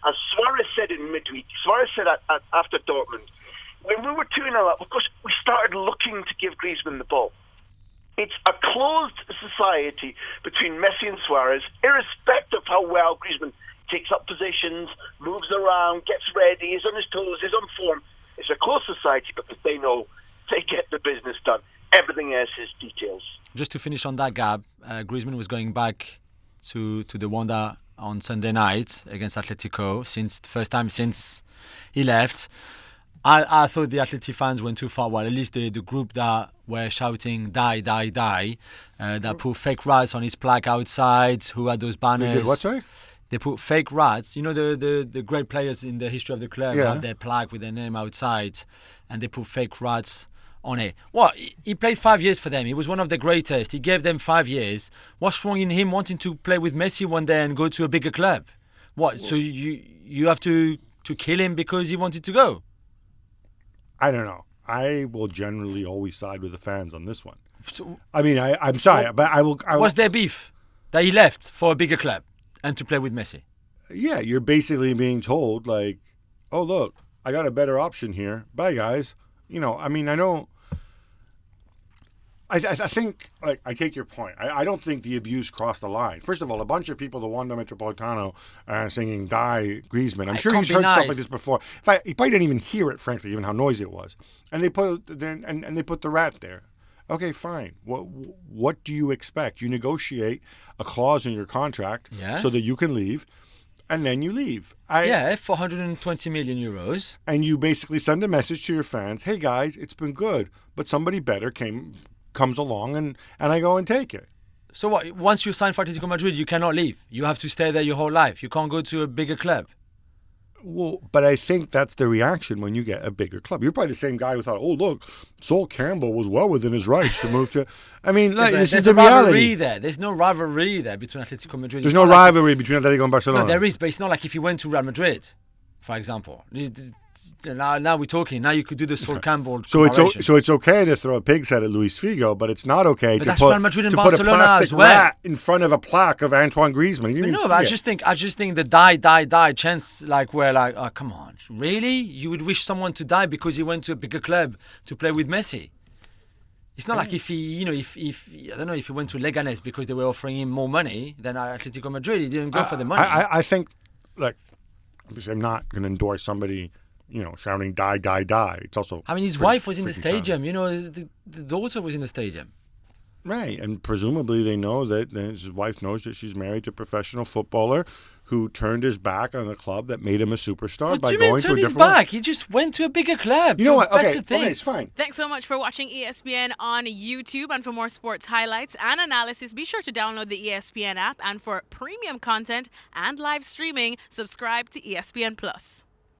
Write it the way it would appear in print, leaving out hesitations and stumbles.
As Suarez said in midweek, Suarez said after Dortmund, when we were 2-0 up, of course, we started looking to give Griezmann the ball. It's a closed society between Messi and Suarez, irrespective of how well Griezmann takes up positions, moves around, gets ready, is on his toes, is on form. It's a closed society because they know they get the business done. Everything else is details. Just to finish on that, Gab, Griezmann was going back to the Wanda on Sunday night against Atletico first time since he left. I thought the Atleti fans went too far. Well, at least the group that were shouting "die, die, die," that put fake rats on his plaque outside. Who had those banners? They did what, sorry? They put fake rats. You know the great players in the history of the club have their plaque with their name outside, and they put fake rats on it. Well, he played 5 years for them. He was one of the greatest. He gave them 5 years. What's wrong in him wanting to play with Messi one day and go to a bigger club? What? So you have to kill him because he wanted to go? I don't know. I will generally always side with the fans on this one. So, I mean, I'm sorry, but I will. What's their beef? That he left for a bigger club and to play with Messi? Yeah, you're basically being told, like, oh, look, I got a better option here. Bye, guys. You know, I mean, I don't. I think, like, I take your point. I don't think the abuse crossed the line. First of all, a bunch of people, the Wanda Metropolitano, singing "Die Griezmann." I'm sure he's heard stuff like this before. He probably didn't even hear it, frankly, even how noisy it was. And they put the rat there. Okay, fine. What do you expect? You negotiate a clause in your contract so that you can leave, and then you leave. 420 million euros. And you basically send a message to your fans: "Hey guys, it's been good, but somebody better comes along and I go and take it." So what? Once you sign for Atletico Madrid, you cannot leave. You have to stay there your whole life. You can't go to a bigger club. Well, but I think that's the reaction when you get a bigger club. You're probably the same guy who thought, "Oh, look, Sol Campbell was well within his rights to move to." I mean, this is the reality. There's no rivalry there between Atletico Madrid. There's no rivalry between Atletico and Barcelona. No, there is, but it's not like if you went to Real Madrid, for example. Now we're talking. Now you could do the Sol Campbell. So it's okay to throw a pig's head at Luis Figo, but it's not okay to put a plastic rat in front of a plaque of Antoine Griezmann. I just think the die chants were like, oh, come on, really? You would wish someone to die because he went to a bigger club to play with Messi? It's not like if he, I don't know, if he went to Leganés because they were offering him more money than Atletico Madrid. He didn't go for the money. I think, obviously, I'm not going to endorse somebody, shouting "die, die, die." It's also. I mean, his wife was in the stadium. The daughter was in the stadium. Right, and presumably they know that his wife knows that she's married to a professional footballer who turned his back on the club that made him a superstar by going to a different one. He just went to a bigger club. You know what? Okay, it's fine. Thanks so much for watching ESPN on YouTube. And for more sports highlights and analysis, be sure to download the ESPN app. And for premium content and live streaming, subscribe to ESPN Plus.